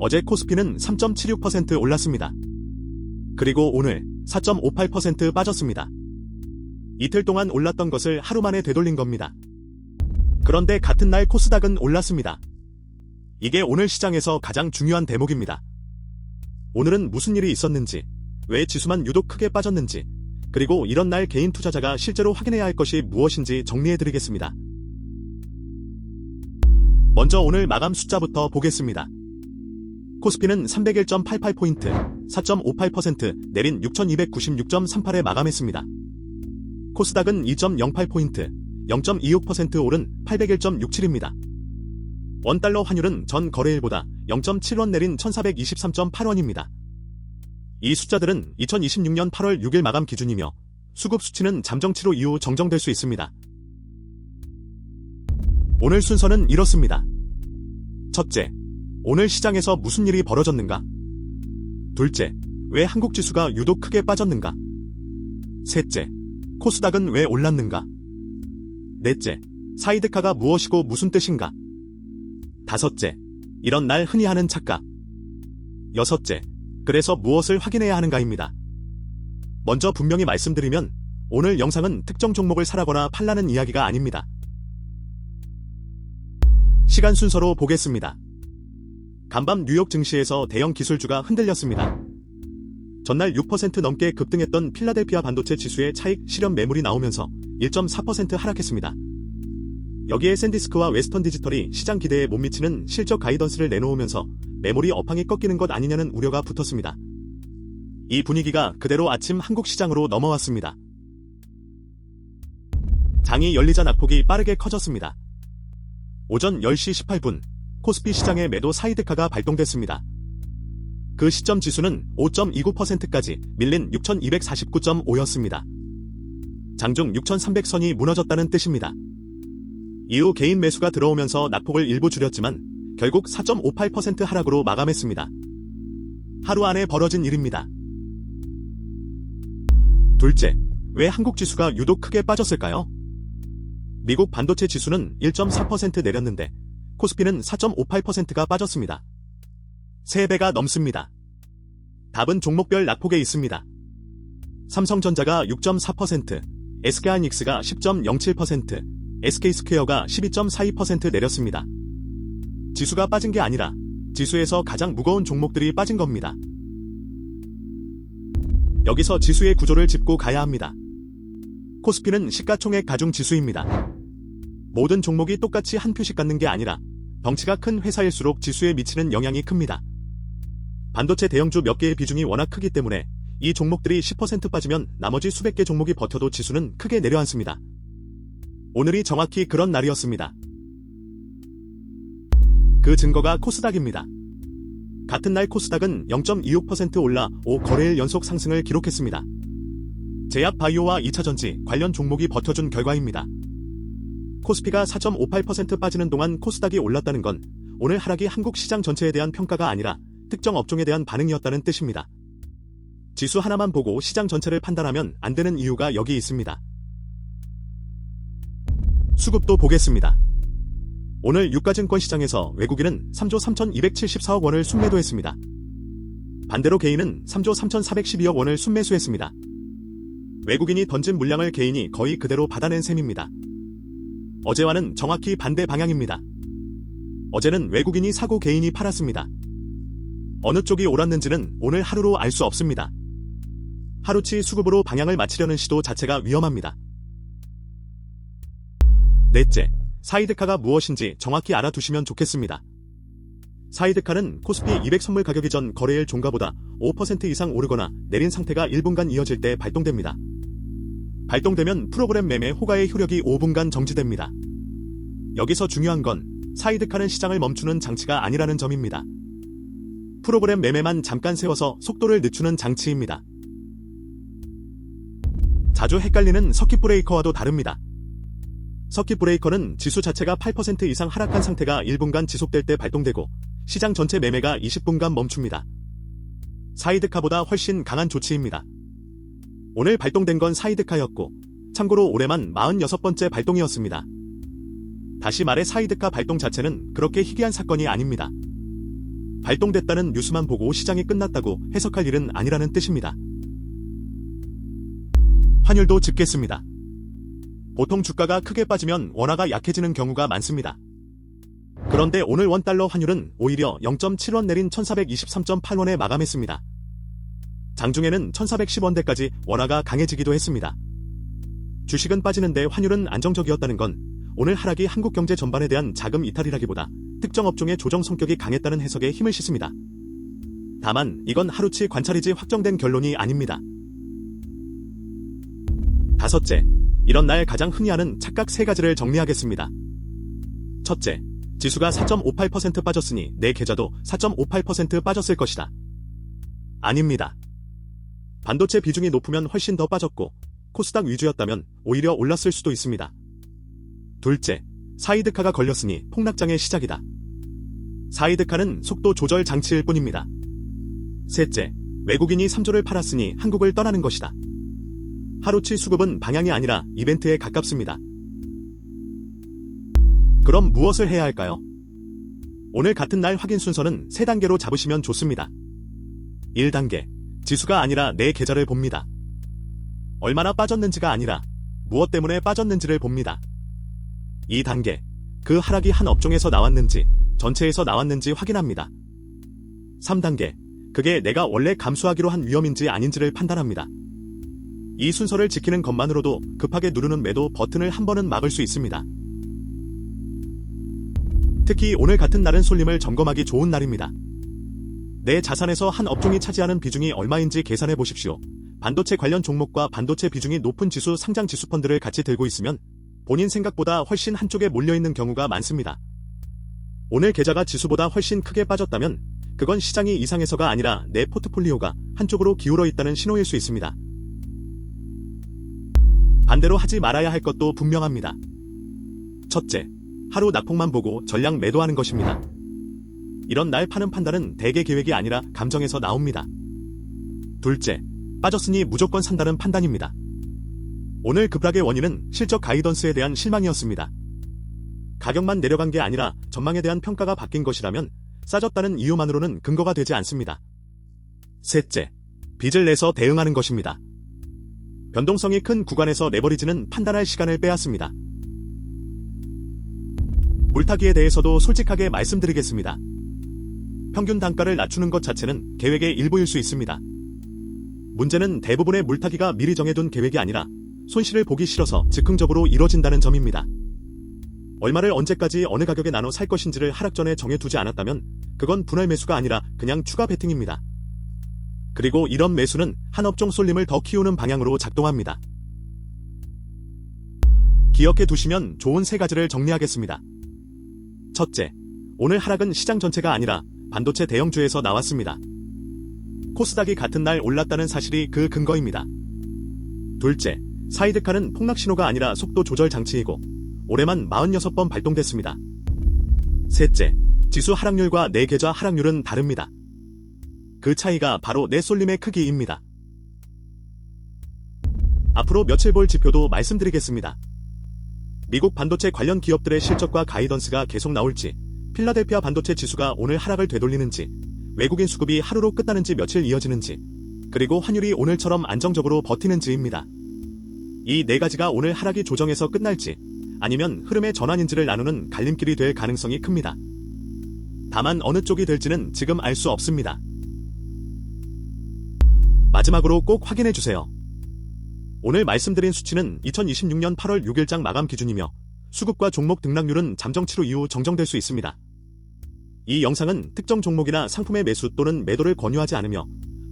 어제 코스피는 3.76% 올랐습니다. 그리고 오늘 4.58% 빠졌습니다. 이틀 동안 올랐던 것을 하루 만에 되돌린 겁니다. 그런데 같은 날 코스닥은 올랐습니다. 이게 오늘 시장에서 가장 중요한 대목입니다. 오늘은 무슨 일이 있었는지, 왜 지수만 유독 크게 빠졌는지, 그리고 이런 날 개인 투자자가 실제로 확인해야 할 것이 무엇인지 정리해드리겠습니다. 먼저 오늘 마감 숫자부터 보겠습니다. 코스피는 301.88포인트, 4.58% 내린 6296.38에 마감했습니다. 코스닥은 2.08포인트, 0.26% 오른 801.67입니다. 원달러 환율은 전 거래일보다 0.7원 내린 1423.8원입니다. 이 숫자들은 2026년 8월 6일 마감 기준이며 수급 수치는 잠정치로 이후 정정될 수 있습니다. 오늘 순서는 이렇습니다. 첫째, 오늘 시장에서 무슨 일이 벌어졌는가? 둘째, 왜 한국 지수가 유독 크게 빠졌는가? 셋째, 코스닥은 왜 올랐는가? 넷째, 사이드카가 무엇이고 무슨 뜻인가? 다섯째, 이런 날 흔히 하는 착각. 여섯째, 그래서 무엇을 확인해야 하는가입니다. 먼저 분명히 말씀드리면 오늘 영상은 특정 종목을 사라거나 팔라는 이야기가 아닙니다. 시간 순서로 보겠습니다. 간밤 뉴욕 증시에서 대형 기술주가 흔들렸습니다. 전날 6% 넘게 급등했던 필라델피아 반도체 지수의 차익 실현 매물이 나오면서 1.4% 하락했습니다. 여기에 샌디스크와 웨스턴 디지털이 시장 기대에 못 미치는 실적 가이던스를 내놓으면서 매물이 업황이 꺾이는 것 아니냐는 우려가 붙었습니다. 이 분위기가 그대로 아침 한국 시장으로 넘어왔습니다. 장이 열리자 낙폭이 빠르게 커졌습니다. 오전 10시 18분 코스피 시장의 매도 사이드카가 발동됐습니다. 그 시점 지수는 5.29%까지 밀린 6249.5였습니다. 장중 6300선이 무너졌다는 뜻입니다. 이후 개인 매수가 들어오면서 낙폭을 일부 줄였지만 결국 4.58% 하락으로 마감했습니다. 하루 안에 벌어진 일입니다. 둘째, 왜 한국 지수가 유독 크게 빠졌을까요? 미국 반도체 지수는 1.4% 내렸는데 코스피는 4.58%가 빠졌습니다. 3배가 넘습니다. 답은 종목별 낙폭에 있습니다. 삼성전자가 6.4%, SK하이닉스가 10.07%, SK스퀘어가 12.42% 내렸습니다. 지수가 빠진 게 아니라 지수에서 가장 무거운 종목들이 빠진 겁니다. 여기서 지수의 구조를 짚고 가야 합니다. 코스피는 시가총액 가중 지수입니다. 모든 종목이 똑같이 한 표씩 갖는 게 아니라 덩치가 큰 회사일수록 지수에 미치는 영향이 큽니다. 반도체 대형주 몇 개의 비중이 워낙 크기 때문에 이 종목들이 10% 빠지면 나머지 수백 개 종목이 버텨도 지수는 크게 내려앉습니다. 오늘이 정확히 그런 날이었습니다. 그 증거가 코스닥입니다. 같은 날 코스닥은 0.26% 올라 5거래일 연속 상승을 기록했습니다. 제약바이오와 2차전지 관련 종목이 버텨준 결과입니다. 코스피가 4.58% 빠지는 동안 코스닥이 올랐다는 건 오늘 하락이 한국 시장 전체에 대한 평가가 아니라 특정 업종에 대한 반응이었다는 뜻입니다. 지수 하나만 보고 시장 전체를 판단하면 안 되는 이유가 여기 있습니다. 수급도 보겠습니다. 오늘 유가증권 시장에서 외국인은 3조 3,274억 원을 순매도했습니다. 반대로 개인은 3조 3,412억 원을 순매수했습니다. 외국인이 던진 물량을 개인이 거의 그대로 받아낸 셈입니다. 어제와는 정확히 반대 방향입니다. 어제는 외국인이 사고 개인이 팔았습니다. 어느 쪽이 옳았는지는 오늘 하루로 알 수 없습니다. 하루치 수급으로 방향을 맞추려는 시도 자체가 위험합니다. 넷째, 사이드카가 무엇인지 정확히 알아두시면 좋겠습니다. 사이드카는 코스피 200 선물 가격이 전 거래일 종가보다 5% 이상 오르거나 내린 상태가 1분간 이어질 때 발동됩니다. 발동되면 프로그램 매매 호가의 효력이 5분간 정지됩니다. 여기서 중요한 건 사이드카는 시장을 멈추는 장치가 아니라는 점입니다. 프로그램 매매만 잠깐 세워서 속도를 늦추는 장치입니다. 자주 헷갈리는 서킷 브레이커와도 다릅니다. 서킷 브레이커는 지수 자체가 8% 이상 하락한 상태가 1분간 지속될 때 발동되고 시장 전체 매매가 20분간 멈춥니다. 사이드카보다 훨씬 강한 조치입니다. 오늘 발동된 건 사이드카였고 참고로 올해만 46번째 발동이었습니다. 다시 말해 사이드카 발동 자체는 그렇게 희귀한 사건이 아닙니다. 발동됐다는 뉴스만 보고 시장이 끝났다고 해석할 일은 아니라는 뜻입니다. 환율도 짚겠습니다. 보통 주가가 크게 빠지면 원화가 약해지는 경우가 많습니다. 그런데 오늘 원달러 환율은 오히려 0.7원 내린 1423.8원에 마감했습니다. 장중에는 1410원대까지 원화가 강해지기도 했습니다. 주식은 빠지는데 환율은 안정적이었다는 건 오늘 하락이 한국 경제 전반에 대한 자금 이탈이라기보다 특정 업종의 조정 성격이 강했다는 해석에 힘을 싣습니다. 다만 이건 하루치 관찰이지 확정된 결론이 아닙니다. 다섯째, 이런 날 가장 흔히 하는 착각 3가지를 정리하겠습니다. 첫째, 지수가 4.58% 빠졌으니 내 계좌도 4.58% 빠졌을 것이다. 아닙니다. 반도체 비중이 높으면 훨씬 더 빠졌고 코스닥 위주였다면 오히려 올랐을 수도 있습니다. 둘째, 사이드카가 걸렸으니 폭락장의 시작이다. 사이드카는 속도 조절 장치일 뿐입니다. 셋째, 외국인이 3조를 팔았으니 한국을 떠나는 것이다. 하루치 수급은 방향이 아니라 이벤트에 가깝습니다. 그럼 무엇을 해야 할까요? 오늘 같은 날 확인 순서는 3단계로 잡으시면 좋습니다. 1단계, 지수가 아니라 내 계좌를 봅니다. 얼마나 빠졌는지가 아니라 무엇 때문에 빠졌는지를 봅니다. 2단계, 그 하락이 한 업종에서 나왔는지 전체에서 나왔는지 확인합니다. 3단계, 그게 내가 원래 감수하기로 한 위험인지 아닌지를 판단합니다. 이 순서를 지키는 것만으로도 급하게 누르는 매도 버튼을 한 번은 막을 수 있습니다. 특히 오늘 같은 날은 쏠림을 점검하기 좋은 날입니다. 내 자산에서 한 업종이 차지하는 비중이 얼마인지 계산해 보십시오. 반도체 관련 종목과 반도체 비중이 높은 지수 상장 지수 펀드를 같이 들고 있으면 본인 생각보다 훨씬 한쪽에 몰려있는 경우가 많습니다. 오늘 계좌가 지수보다 훨씬 크게 빠졌다면 그건 시장이 이상해서가 아니라 내 포트폴리오가 한쪽으로 기울어 있다는 신호일 수 있습니다. 반대로 하지 말아야 할 것도 분명합니다. 첫째, 하루 낙폭만 보고 전량 매도하는 것입니다. 이런 날 파는 판단은 대개 계획이 아니라 감정에서 나옵니다. 둘째, 빠졌으니 무조건 산다는 판단입니다. 오늘 급락의 원인은 실적 가이던스에 대한 실망이었습니다. 가격만 내려간 게 아니라 전망에 대한 평가가 바뀐 것이라면 싸졌다는 이유만으로는 근거가 되지 않습니다. 셋째, 빚을 내서 대응하는 것입니다. 변동성이 큰 구간에서 레버리지는 판단할 시간을 빼앗습니다. 물타기에 대해서도 솔직하게 말씀드리겠습니다. 평균 단가를 낮추는 것 자체는 계획의 일부일 수 있습니다. 문제는 대부분의 물타기가 미리 정해둔 계획이 아니라 손실을 보기 싫어서 즉흥적으로 이뤄진다는 점입니다. 얼마를 언제까지 어느 가격에 나눠 살 것인지를 하락 전에 정해두지 않았다면 그건 분할 매수가 아니라 그냥 추가 베팅입니다. 그리고 이런 매수는 한 업종 쏠림을 더 키우는 방향으로 작동합니다. 기억해 두시면 좋은 3가지를 정리하겠습니다. 첫째, 오늘 하락은 시장 전체가 아니라 반도체 대형주에서 나왔습니다. 코스닥이 같은 날 올랐다는 사실이 그 근거입니다. 둘째, 사이드카는 폭락 신호가 아니라 속도 조절 장치이고 올해만 46번 발동됐습니다. 셋째, 지수 하락률과 내 계좌 하락률은 다릅니다. 그 차이가 바로 내 쏠림의 크기입니다. 앞으로 며칠 볼 지표도 말씀드리겠습니다. 미국 반도체 관련 기업들의 실적과 가이던스가 계속 나올지, 필라델피아 반도체 지수가 오늘 하락을 되돌리는지, 외국인 수급이 하루로 끝나는지 며칠 이어지는지, 그리고 환율이 오늘처럼 안정적으로 버티는지입니다. 이 4가지가 오늘 하락이 조정에서 끝날지 아니면 흐름의 전환인지를 나누는 갈림길이 될 가능성이 큽니다. 다만 어느 쪽이 될지는 지금 알 수 없습니다. 마지막으로 꼭 확인해주세요. 오늘 말씀드린 수치는 2026년 8월 6일장 마감 기준이며 수급과 종목 등락률은 잠정 치루 이후 정정될 수 있습니다. 이 영상은 특정 종목이나 상품의 매수 또는 매도를 권유하지 않으며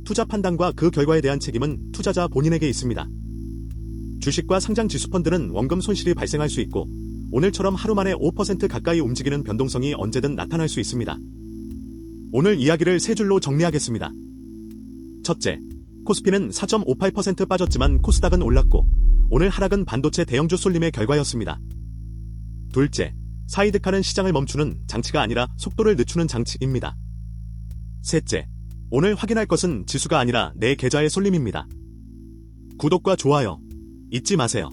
투자 판단과 그 결과에 대한 책임은 투자자 본인에게 있습니다. 주식과 상장 지수펀드는 원금 손실이 발생할 수 있고 오늘처럼 하루 만에 5% 가까이 움직이는 변동성이 언제든 나타날 수 있습니다. 오늘 이야기를 3줄로 정리하겠습니다. 첫째, 코스피는 4.58% 빠졌지만 코스닥은 올랐고 오늘 하락은 반도체 대형주 쏠림의 결과였습니다. 둘째, 사이드카는 시장을 멈추는 장치가 아니라 속도를 늦추는 장치입니다. 셋째, 오늘 확인할 것은 지수가 아니라 내 계좌의 쏠림입니다. 구독과 좋아요 잊지 마세요.